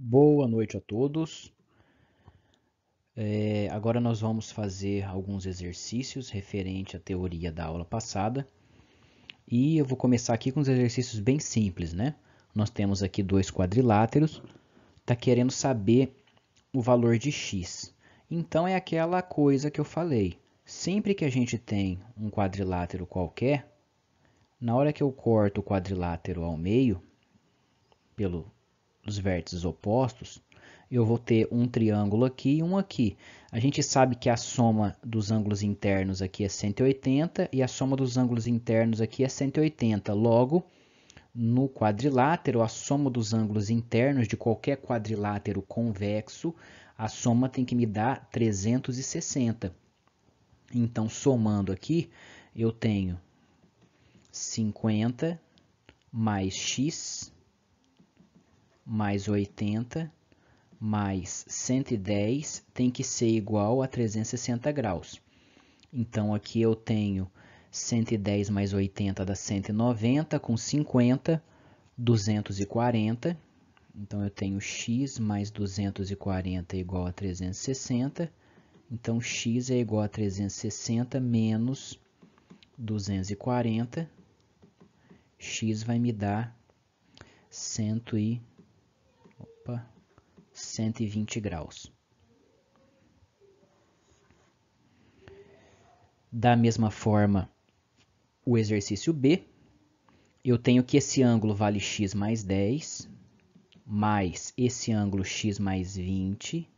Boa noite a todos. Agora nós vamos fazer alguns exercícios referente à teoria da aula passada. E eu vou começar aqui com os exercícios bem simples, né? Nós temos aqui dois quadriláteros. Está querendo saber o valor de x. Então é aquela coisa que eu falei. Sempre que a gente tem um quadrilátero qualquer, na hora que eu corto o quadrilátero ao meio, pelos vértices opostos, eu vou ter um triângulo aqui e um aqui. A gente sabe que a soma dos ângulos internos aqui é 180 e a soma dos ângulos internos aqui é 180. Logo, no quadrilátero, a soma dos ângulos internos de qualquer quadrilátero convexo, a soma tem que me dar 360. Então, somando aqui, eu tenho 50 mais x mais 80 mais 110 tem que ser igual a 360 graus. Então, aqui eu tenho 110 mais 80 dá 190, com 50, 240. Então, eu tenho x mais 240 é igual a 360. Então, x é igual a 360 menos 240. X vai me dar 120 graus. Da mesma forma, o exercício B, eu tenho que esse ângulo vale x mais 10, mais esse ângulo x mais 20,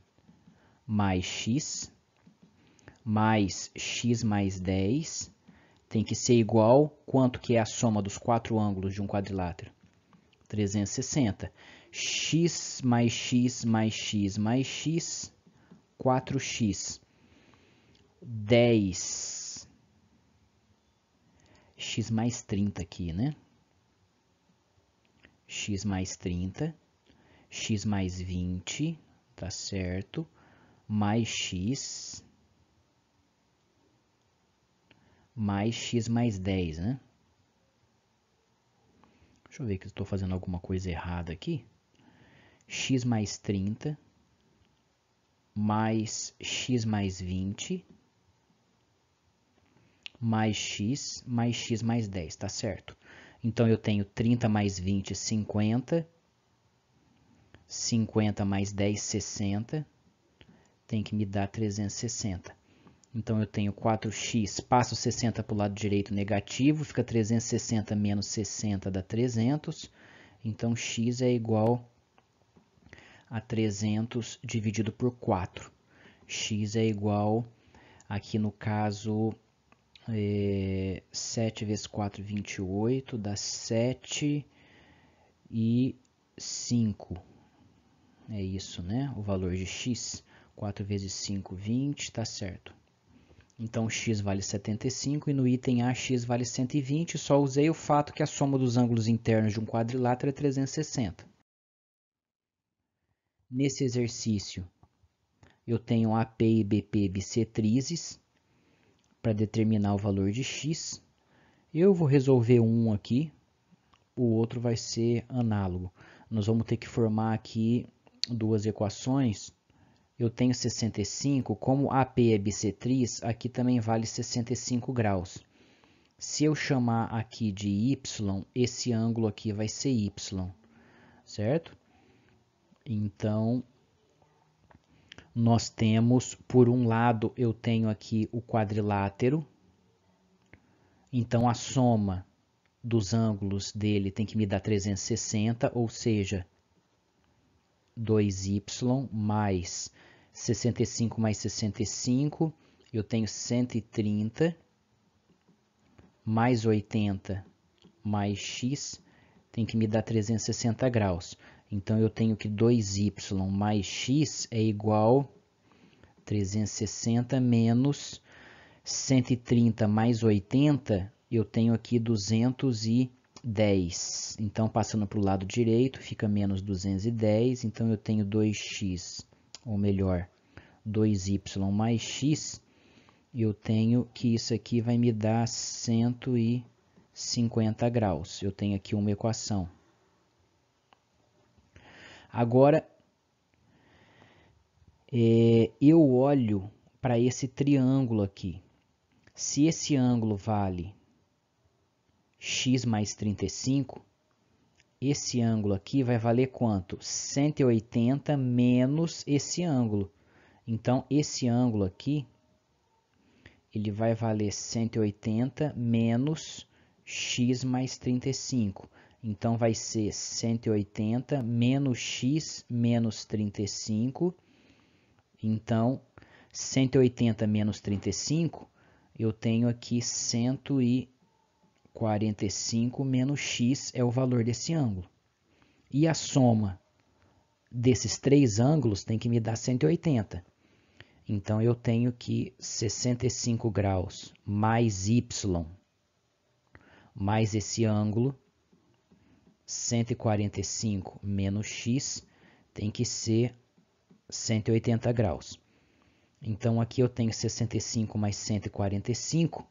mais x mais 10, tem que ser igual, quanto que é a soma dos quatro ângulos de um quadrilátero? 360. X mais x mais x mais x, 4x. 10. X mais 30 aqui, né? X mais 30. X mais 20, tá certo? Mais x mais 10, né? Deixa eu ver que eu estou fazendo alguma coisa errada aqui. X mais 30 mais x mais 20 mais x mais 10, tá certo? Então, eu tenho 30 mais 20, 50. 50 mais 10, 60. Tem que me dar 360. Então, eu tenho 4x, passo 60 para o lado direito negativo, fica 360 menos 60 dá 300. Então, x é igual a 300 dividido por 4. X é igual, aqui no caso, 7 vezes 4, 28, dá 7 e 5. É isso, né? O valor de x. 4 vezes 5, 20, tá certo. Então, x vale 75 e no item A, x vale 120. Só usei o fato que a soma dos ângulos internos de um quadrilátero é 360. Nesse exercício, eu tenho AP e BP bissetrizes para determinar o valor de x. Eu vou resolver um aqui, o outro vai ser análogo. Nós vamos ter que formar aqui duas equações. Eu tenho 65, como AP é bissetriz, aqui também vale 65 graus. Se eu chamar aqui de y, esse ângulo aqui vai ser y, certo? Então, nós temos, por um lado, eu tenho aqui o quadrilátero. Então, a soma dos ângulos dele tem que me dar 360, ou seja, 2y mais 65 mais 65, eu tenho 130, mais 80 mais x, tem que me dar 360 graus. Então, eu tenho que 2y mais x é igual a 360 menos 130 mais 80, eu tenho aqui 210. Então, passando para o lado direito, fica menos 210. Então, eu tenho 2x, ou melhor, 2y mais x. Eu tenho que isso aqui vai me dar 150 graus. Eu tenho aqui uma equação. Agora, eu olho para esse triângulo aqui. Se esse ângulo vale x mais 35, esse ângulo aqui vai valer quanto? 180 menos esse ângulo. Então, esse ângulo aqui, ele vai valer 180 menos x mais 35. Então, vai ser 180 menos x menos 35. Então, 180 menos 35, eu tenho aqui 145 menos x é o valor desse ângulo. E a soma desses três ângulos tem que me dar 180. Então, eu tenho que 65 graus mais y mais esse ângulo, 145 menos x, tem que ser 180 graus. Então, aqui eu tenho 65 mais 145,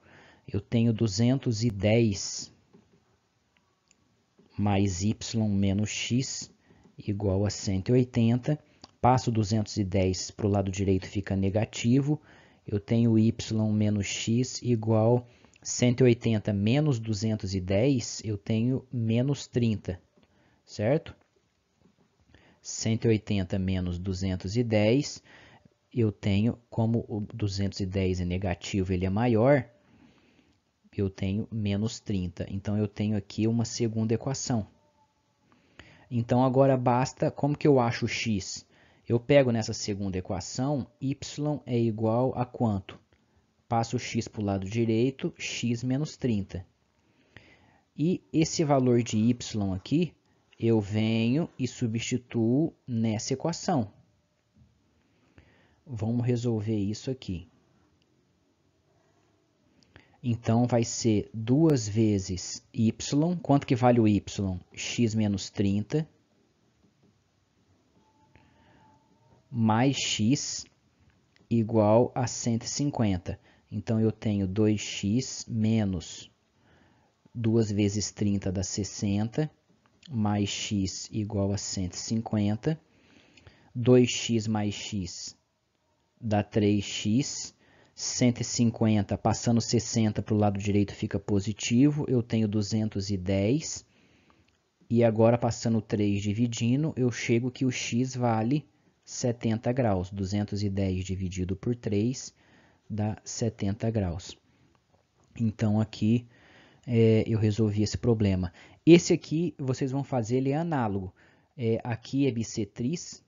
eu tenho 210 mais y menos x igual a 180. Passo 210 para o lado direito, fica negativo. Eu tenho y menos x igual 180 menos 210, eu tenho menos 30, certo? 180 menos 210, eu tenho, como o 210 é negativo, ele é maior, eu tenho menos 30. Então, eu tenho aqui uma segunda equação. Então, agora basta, como que eu acho o x? Eu pego nessa segunda equação, y é igual a quanto? Passo o x para o lado direito, x menos 30. E esse valor de y aqui, eu venho e substituo nessa equação. Vamos resolver isso aqui. Então, vai ser 2 vezes y. Quanto que vale o y? X menos 30. Mais x igual a 150. Então, eu tenho 2x menos 2 vezes 30 dá 60, mais x igual a 150. 2x mais x dá 3x. 150, passando 60 para o lado direito fica positivo, eu tenho 210. E agora, passando 3 dividindo, eu chego que o x vale 70 graus. 210 dividido por 3 dá 70 graus. Então, aqui eu resolvi esse problema. Esse aqui, vocês vão fazer, ele é análogo. Aqui é bissetriz,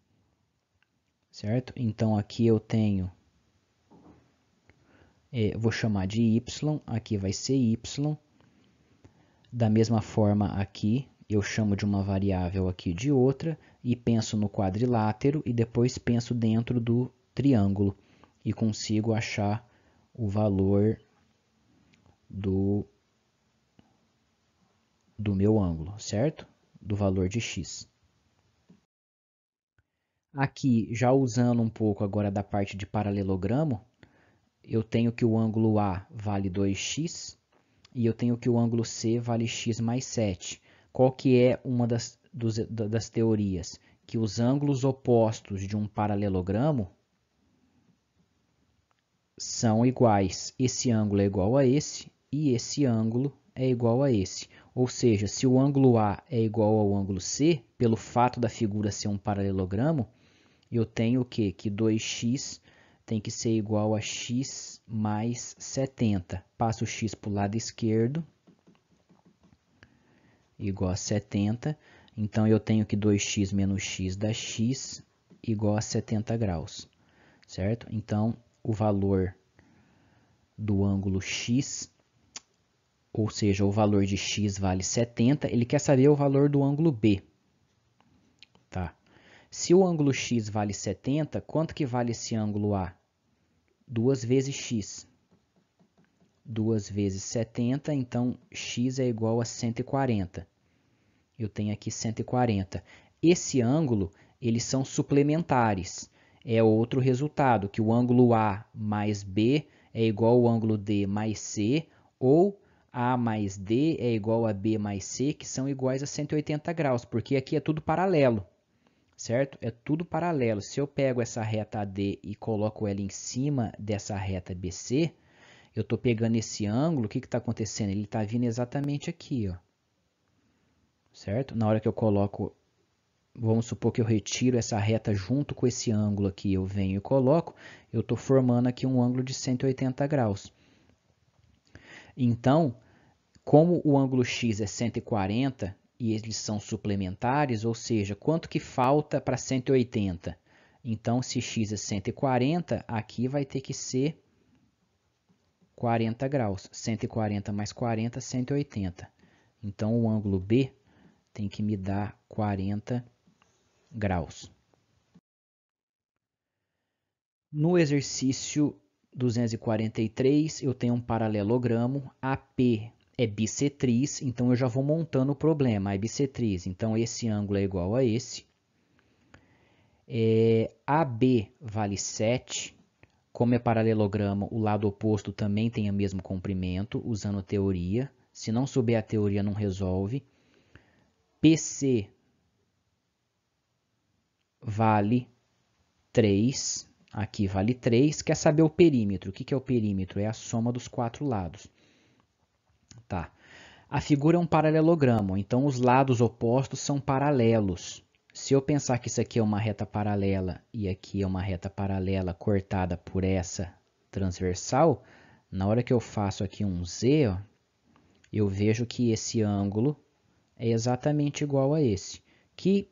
certo? Então, aqui eu tenho, vou chamar de y, aqui vai ser y. Da mesma forma aqui, eu chamo de uma variável aqui de outra, e penso no quadrilátero, e depois penso dentro do triângulo, e consigo achar o valor do meu ângulo, certo? Do valor de x. Aqui, já usando um pouco agora da parte de paralelogramo, eu tenho que o ângulo A vale 2x, e eu tenho que o ângulo C vale x mais 7. Qual que é uma das teorias? Que os ângulos opostos de um paralelogramo são iguais. Esse ângulo é igual a esse, e esse ângulo é igual a esse. Ou seja, se o ângulo A é igual ao ângulo C, pelo fato da figura ser um paralelogramo, eu tenho o quê? Que 2x tem que ser igual a x mais 70. Passo o x para o lado esquerdo, igual a 70. Então, eu tenho que 2x menos x dá x igual a 70 graus, certo? Então, o valor do ângulo x, ou seja, o valor de x vale 70, ele quer saber o valor do ângulo B. Tá? Se o ângulo x vale 70, quanto que vale esse ângulo A? 2 vezes x. 2 vezes 70, então x é igual a 140. Eu tenho aqui 140. Esse ângulo, eles são suplementares. É outro resultado, que o ângulo A mais B é igual ao ângulo D mais C, ou A mais D é igual a B mais C, que são iguais a 180 graus, porque aqui é tudo paralelo. certo? É tudo paralelo. Se eu pego essa reta AD e coloco ela em cima dessa reta BC, eu estou pegando esse ângulo, o que está acontecendo? Ele está vindo exatamente aqui, ó, certo? Na hora que eu coloco, vamos supor que eu retiro essa reta junto com esse ângulo aqui, eu venho e coloco, eu estou formando aqui um ângulo de 180 graus. Então, como o ângulo X é 140 e eles são suplementares, ou seja, quanto que falta para 180? Então, se X é 140, aqui vai ter que ser 40 graus. 140 mais 40, 180. Então, o ângulo B tem que me dar 40 graus. No exercício 243, eu tenho um paralelogramo. AP é bissetriz, então eu já vou montando o problema. É bissetriz, então esse ângulo é igual a esse. AB vale 7. Como é paralelogramo, o lado oposto também tem o mesmo comprimento, usando a teoria. Se não souber a teoria, não resolve. PC vale 3. Aqui vale 3. Quer saber o perímetro? O que é o perímetro? É a soma dos quatro lados. Tá. A figura é um paralelogramo, então os lados opostos são paralelos. Se eu pensar que isso aqui é uma reta paralela e aqui é uma reta paralela cortada por essa transversal, na hora que eu faço aqui um Z, ó, eu vejo que esse ângulo é exatamente igual a esse, que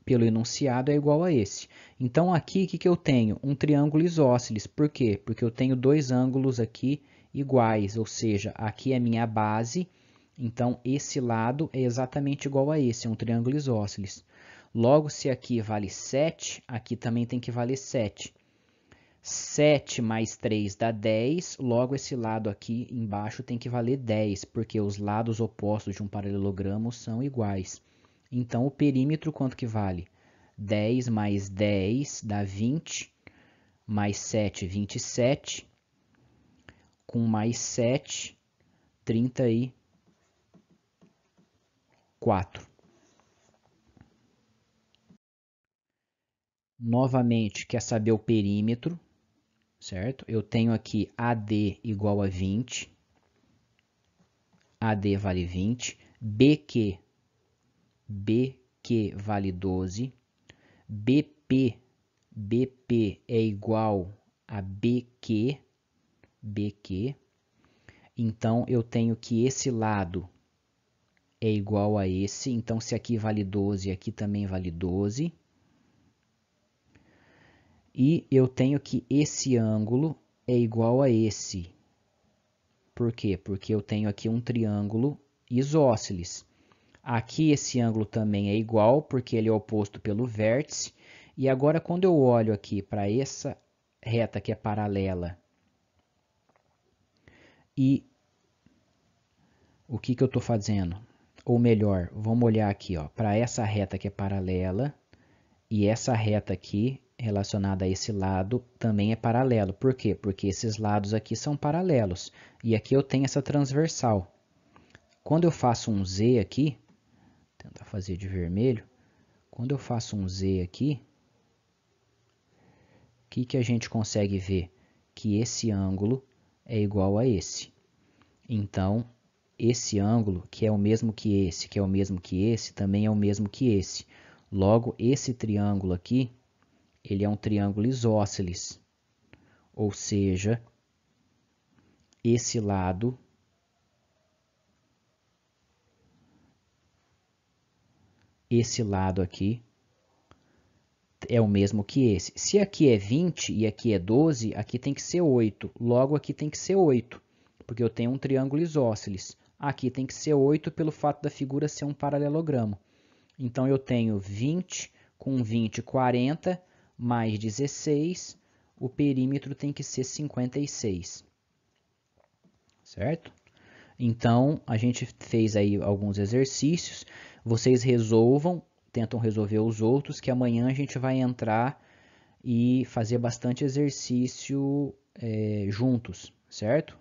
pelo enunciado é igual a esse. Então aqui o que eu tenho? Um triângulo isósceles. Por quê? Porque eu tenho dois ângulos aqui iguais, ou seja, aqui é a minha base, então esse lado é exatamente igual a esse, é um triângulo isósceles. Logo, se aqui vale 7, aqui também tem que valer 7. 7 mais 3 dá 10, logo esse lado aqui embaixo tem que valer 10, porque os lados opostos de um paralelogramo são iguais. Então, o perímetro quanto que vale? 10 mais 10 dá 20, mais 7, 27, com mais 7, 34. Novamente, quer saber o perímetro, certo? Eu tenho aqui AD igual a 20, AD vale 20, BQ vale 12, BP é igual a BQ, então eu tenho que esse lado é igual a esse, então se aqui vale 12, aqui também vale 12. E eu tenho que esse ângulo é igual a esse. Por quê? Porque eu tenho aqui um triângulo isósceles. Aqui esse ângulo também é igual, porque ele é oposto pelo vértice. E agora, quando eu olho aqui para essa reta que é paralela, e o que eu estou fazendo? Ou melhor, vamos olhar aqui para essa reta que é paralela, e essa reta aqui, relacionada a esse lado, também é paralelo. Por quê? Porque esses lados aqui são paralelos. E aqui eu tenho essa transversal. Quando eu faço um Z aqui, vou tentar fazer de vermelho. Quando eu faço um Z aqui, o que a gente consegue ver? Que esse ângulo é igual a esse. Então, esse ângulo, que é o mesmo que esse, que é o mesmo que esse, também é o mesmo que esse. Logo, esse triângulo aqui, ele é um triângulo isósceles. Ou seja, esse lado aqui é o mesmo que esse. Se aqui é 20 e aqui é 12, aqui tem que ser 8. Logo, aqui tem que ser 8, porque eu tenho um triângulo isósceles. Aqui tem que ser 8 pelo fato da figura ser um paralelogramo. Então, eu tenho 20 com 20, 40, mais 16. O perímetro tem que ser 56. Certo? Então, a gente fez aí alguns exercícios. Vocês resolvam, tentam resolver os outros, que amanhã a gente vai entrar e fazer bastante exercício juntos, certo?